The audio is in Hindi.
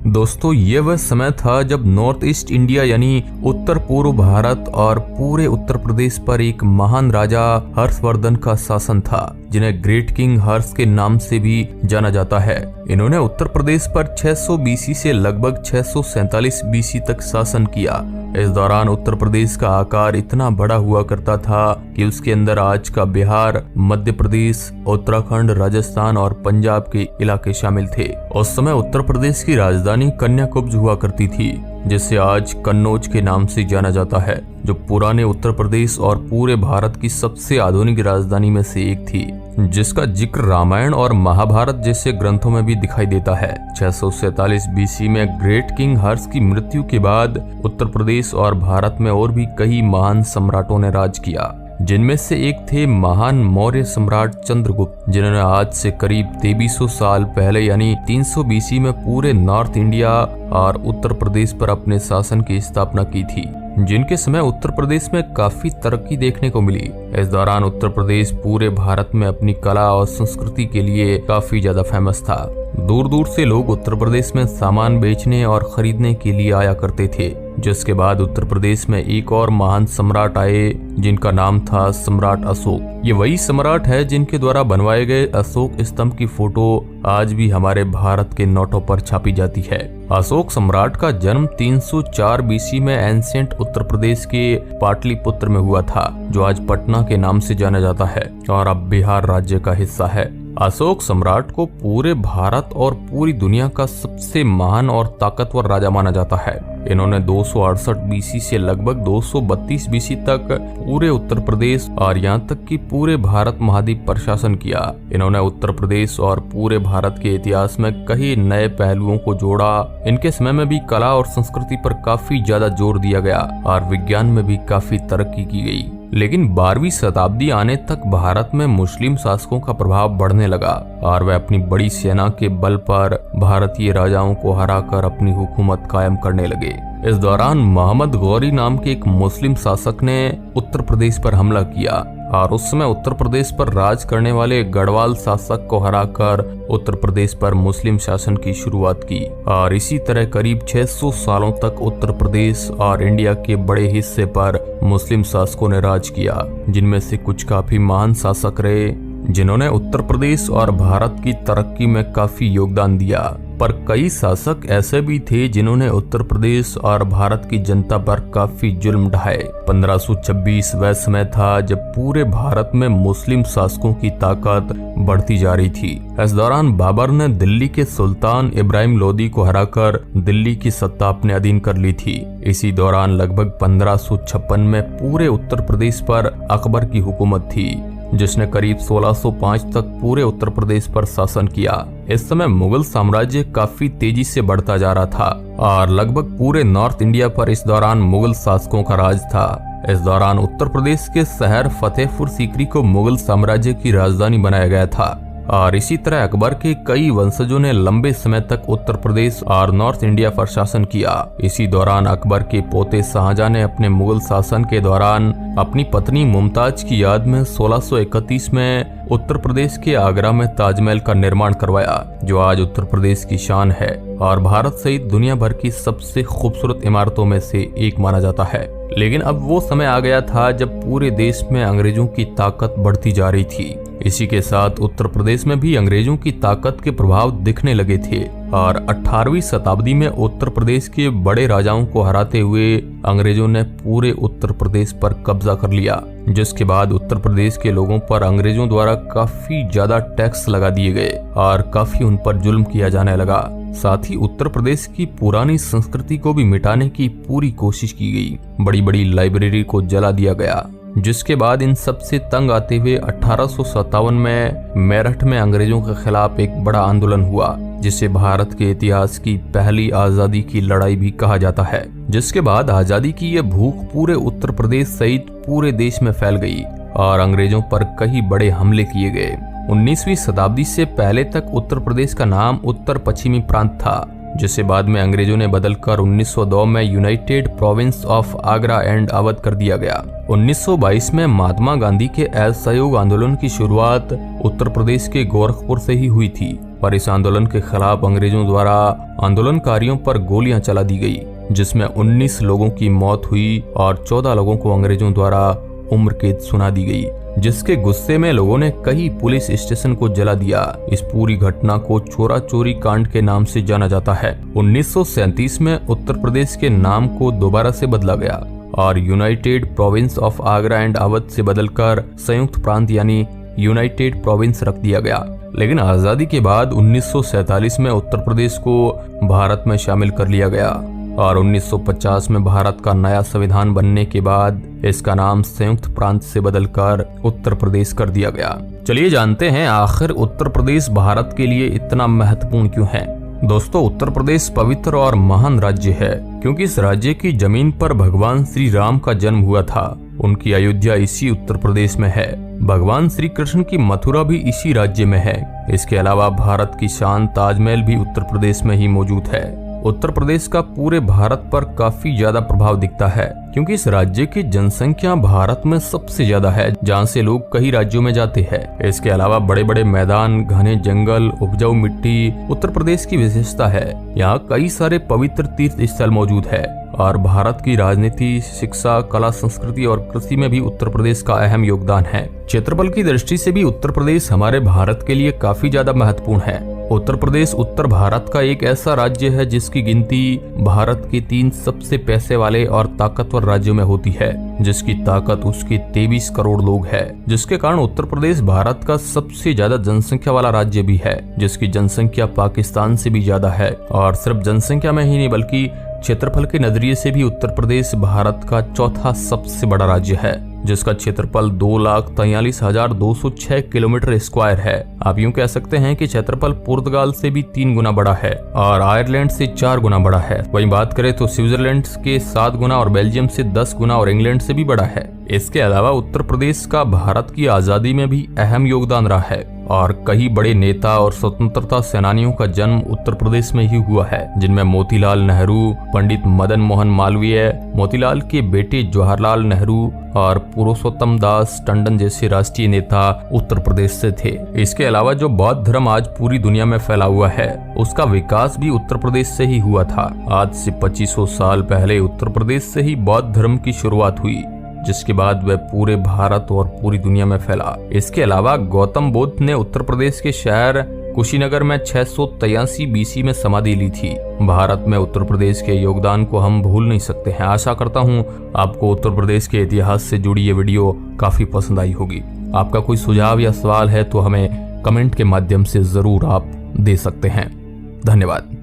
दोस्तों, ये वह समय था जब नॉर्थ ईस्ट इंडिया यानी उत्तर पूर्व भारत और पूरे उत्तर प्रदेश पर एक महान राजा हर्षवर्धन का शासन था, जिन्हें ग्रेट किंग हर्ष के नाम से भी जाना जाता है। इन्होंने उत्तर प्रदेश पर 600 बीसी से लगभग 647 बीसी तक शासन किया। इस दौरान उत्तर प्रदेश का आकार इतना बड़ा हुआ करता था कि उसके अंदर आज का बिहार, मध्य प्रदेश, उत्तराखंड, राजस्थान और पंजाब के इलाके शामिल थे। उस समय उत्तर प्रदेश की राजधानी कन्याकुब्ज हुआ करती थी, जिसे आज कन्नौज के नाम से जाना जाता है, जो पुराने उत्तर प्रदेश और पूरे भारत की सबसे आधुनिक राजधानी में से एक थी, जिसका जिक्र रामायण और महाभारत जैसे ग्रंथों में भी दिखाई देता है। 647 बीसी में ग्रेट किंग हर्ष की मृत्यु के बाद उत्तर प्रदेश और भारत में और भी कई महान सम्राटों ने राज किया, जिनमें से एक थे महान मौर्य सम्राट चंद्रगुप्त, जिन्होंने आज से करीब 2300 साल पहले यानी 300 बीसी में पूरे नॉर्थ इंडिया और उत्तर प्रदेश पर अपने शासन की स्थापना की थी, जिनके समय उत्तर प्रदेश में काफी तरक्की देखने को मिली। इस दौरान उत्तर प्रदेश पूरे भारत में अपनी कला और संस्कृति के लिए काफी ज्यादा फेमस था। दूर दूर से लोग उत्तर प्रदेश में सामान बेचने और खरीदने के लिए आया करते थे। जिसके बाद उत्तर प्रदेश में एक और महान सम्राट आए, जिनका नाम था सम्राट अशोक। ये वही सम्राट है जिनके द्वारा बनवाए गए अशोक स्तंभ की फोटो आज भी हमारे भारत के नोटों पर छापी जाती है। अशोक सम्राट का जन्म 304 बीसी में एंशिएंट उत्तर प्रदेश के पाटलिपुत्र में हुआ था, जो आज पटना के नाम से जाना जाता है और अब बिहार राज्य का हिस्सा है। अशोक सम्राट को पूरे भारत और पूरी दुनिया का सबसे महान और ताकतवर राजा माना जाता है। इन्होंने 268 बीसी से लगभग 232 बीसी तक पूरे उत्तर प्रदेश और यहाँ तक कि पूरे भारत महाद्वीप पर शासन किया। इन्होंने उत्तर प्रदेश और पूरे भारत के इतिहास में कई नए पहलुओं को जोड़ा। इनके समय में भी कला और संस्कृति पर काफी ज्यादा जोर दिया गया और विज्ञान में भी काफी तरक्की की गई। लेकिन 12वीं शताब्दी आने तक भारत में मुस्लिम शासकों का प्रभाव बढ़ने लगा और वे अपनी बड़ी सेना के बल पर भारतीय राजाओं को हराकर अपनी हुकूमत कायम करने लगे। इस दौरान मोहम्मद गौरी नाम के एक मुस्लिम शासक ने उत्तर प्रदेश पर हमला किया और उस समय उत्तर प्रदेश पर राज करने वाले गढ़वाल शासक को हराकर उत्तर प्रदेश पर मुस्लिम शासन की शुरुआत की। और इसी तरह करीब 600 सालों तक उत्तर प्रदेश और इंडिया के बड़े हिस्से पर मुस्लिम शासकों ने राज किया, जिनमें से कुछ काफी महान शासक रहे, जिन्होंने उत्तर प्रदेश और भारत की तरक्की में काफी योगदान दिया। पर कई शासक ऐसे भी थे जिन्होंने उत्तर प्रदेश और भारत की जनता पर काफी जुल्म ढाए। 1526 वह समय था जब पूरे भारत में मुस्लिम शासकों की ताकत बढ़ती जा रही थी। इस दौरान बाबर ने दिल्ली के सुल्तान इब्राहिम लोदी को हराकर दिल्ली की सत्ता अपने अधीन कर ली थी। इसी दौरान लगभग 1556 में पूरे उत्तर प्रदेश पर अकबर की हुकूमत थी, जिसने करीब 1605 तक पूरे उत्तर प्रदेश पर शासन किया। इस समय मुगल साम्राज्य काफी तेजी से बढ़ता जा रहा था और लगभग पूरे नॉर्थ इंडिया पर इस दौरान मुगल शासकों का राज था। इस दौरान उत्तर प्रदेश के शहर फतेहपुर सीकरी को मुगल साम्राज्य की राजधानी बनाया गया था और इसी तरह अकबर के कई वंशजों ने लंबे समय तक उत्तर प्रदेश और नॉर्थ इंडिया पर शासन किया। इसी दौरान अकबर के पोते शाहजहां ने अपने मुगल शासन के दौरान अपनी पत्नी मुमताज की याद में 1631 में उत्तर प्रदेश के आगरा में ताजमहल का निर्माण करवाया, जो आज उत्तर प्रदेश की शान है और भारत सहित दुनिया भर की सबसे खूबसूरत इमारतों में से एक माना जाता है। लेकिन अब वो समय आ गया था जब पूरे देश में अंग्रेजों की ताकत बढ़ती जा रही थी। इसी के साथ उत्तर प्रदेश में भी अंग्रेजों की ताकत के प्रभाव दिखने लगे थे और 18वीं शताब्दी में उत्तर प्रदेश के बड़े राजाओं को हराते हुए अंग्रेजों ने पूरे उत्तर प्रदेश पर कब्जा कर लिया, जिसके बाद उत्तर प्रदेश के लोगों पर अंग्रेजों द्वारा काफी ज्यादा टैक्स लगा दिए गए और काफी उन पर जुल्म किया जाने लगा। साथ ही उत्तर प्रदेश की पुरानी संस्कृति को भी मिटाने की पूरी कोशिश की गई। बड़ी बड़ी लाइब्रेरी को जला दिया गया, जिसके बाद इन सब से तंग आते हुए 1857 में मेरठ में अंग्रेजों के खिलाफ एक बड़ा आंदोलन हुआ, जिसे भारत के इतिहास की पहली आजादी की लड़ाई भी कहा जाता है। जिसके बाद आजादी की यह भूख पूरे उत्तर प्रदेश सहित पूरे देश में फैल गई और अंग्रेजों पर कई बड़े हमले किए गए। 19वीं शताब्दी से पहले तक उत्तर प्रदेश का नाम उत्तर पश्चिमी प्रांत था, जिसे बाद में अंग्रेजों ने बदलकर 1902 में United province of Agra and Awadh कर दिया गया। 1922 में महात्मा गांधी के असहयोग आंदोलन की शुरुआत उत्तर प्रदेश के गोरखपुर से ही हुई थी। पर इस आंदोलन के खिलाफ अंग्रेजों द्वारा आंदोलनकारियों पर गोलियां चला दी गई, जिसमें 19 लोगों की मौत हुई और 14 लोगों को अंग्रेजों द्वारा उम्र कैद सुना दी गई, जिसके गुस्से में लोगों ने कई पुलिस स्टेशन को जला दिया। इस पूरी घटना को चोरा चोरी कांड के नाम से जाना जाता है। 1937 में उत्तर प्रदेश के नाम को दोबारा से बदला गया और United province of Agra and Awadh से बदलकर संयुक्त प्रांत यानी यूनाइटेड प्रोविंस रख दिया गया। लेकिन आजादी के बाद 1947 में उत्तर प्रदेश को भारत में शामिल कर लिया गया और 1950 में भारत का नया संविधान बनने के बाद इसका नाम संयुक्त प्रांत से बदलकर उत्तर प्रदेश कर दिया गया। चलिए जानते हैं आखिर उत्तर प्रदेश भारत के लिए इतना महत्वपूर्ण क्यों है। दोस्तों, उत्तर प्रदेश पवित्र और महान राज्य है क्योंकि इस राज्य की जमीन पर भगवान श्री राम का जन्म हुआ था। उनकी अयोध्या इसी उत्तर प्रदेश में है। भगवान श्री कृष्ण की मथुरा भी इसी राज्य में है। इसके अलावा भारत की शान ताजमहल भी उत्तर प्रदेश में ही मौजूद है। उत्तर प्रदेश का पूरे भारत पर काफी ज्यादा प्रभाव दिखता है क्योंकि इस राज्य की जनसंख्या भारत में सबसे ज्यादा है, जहां से लोग कई राज्यों में जाते हैं। इसके अलावा बड़े बड़े मैदान, घने जंगल, उपजाऊ मिट्टी उत्तर प्रदेश की विशेषता है। यहाँ कई सारे पवित्र तीर्थ स्थल मौजूद है और भारत की राजनीति, शिक्षा, कला, संस्कृति और कृषि में भी उत्तर प्रदेश का अहम योगदान है। क्षेत्रफल की दृष्टि से भी उत्तर प्रदेश हमारे भारत के लिए काफी ज्यादा महत्वपूर्ण है। उत्तर प्रदेश उत्तर भारत का एक ऐसा राज्य है जिसकी गिनती भारत के 3 सबसे पैसे वाले और ताकतवर राज्यों में होती है, जिसकी ताकत उसके 23 करोड़ लोग है, जिसके कारण उत्तर प्रदेश भारत का सबसे ज्यादा जनसंख्या वाला राज्य भी है, जिसकी जनसंख्या पाकिस्तान से भी ज्यादा है। और सिर्फ जनसंख्या में ही नहीं बल्कि क्षेत्रफल के नजरिए से भी उत्तर प्रदेश भारत का चौथा सबसे बड़ा राज्य है, जिसका क्षेत्रफल 2,43,206 किलोमीटर स्क्वायर है। आप यूं कह सकते हैं कि क्षेत्रफल पुर्तगाल से भी 3 गुना बड़ा है और आयरलैंड से 4 गुना बड़ा है। वहीं बात करें तो स्विट्जरलैंड के 7 गुना और बेल्जियम से 10 गुना और इंग्लैंड से भी बड़ा है। इसके अलावा उत्तर प्रदेश का भारत की आजादी में भी अहम योगदान रहा है और कई बड़े नेता और स्वतंत्रता सेनानियों का जन्म उत्तर प्रदेश में ही हुआ है, जिनमें मोतीलाल नेहरू, पंडित मदन मोहन मालवीय, मोतीलाल के बेटे जवाहरलाल नेहरू और पुरुषोत्तम दास टंडन जैसे राष्ट्रीय नेता उत्तर प्रदेश से थे। इसके अलावा जो बौद्ध धर्म आज पूरी दुनिया में फैला हुआ है, उसका विकास भी उत्तर प्रदेश से ही हुआ था। आज से 2500 साल पहले उत्तर प्रदेश से ही बौद्ध धर्म की शुरुआत हुई, जिसके बाद वह पूरे भारत और पूरी दुनिया में फैला। इसके अलावा गौतम बुद्ध ने उत्तर प्रदेश के शहर कुशीनगर में 683 BC में समाधि ली थी। भारत में उत्तर प्रदेश के योगदान को हम भूल नहीं सकते हैं। आशा करता हूं आपको उत्तर प्रदेश के इतिहास से जुड़ी ये वीडियो काफी पसंद आई होगी। आपका कोई सुझाव या सवाल है तो हमें कमेंट के माध्यम से जरूर आप दे सकते हैं। धन्यवाद।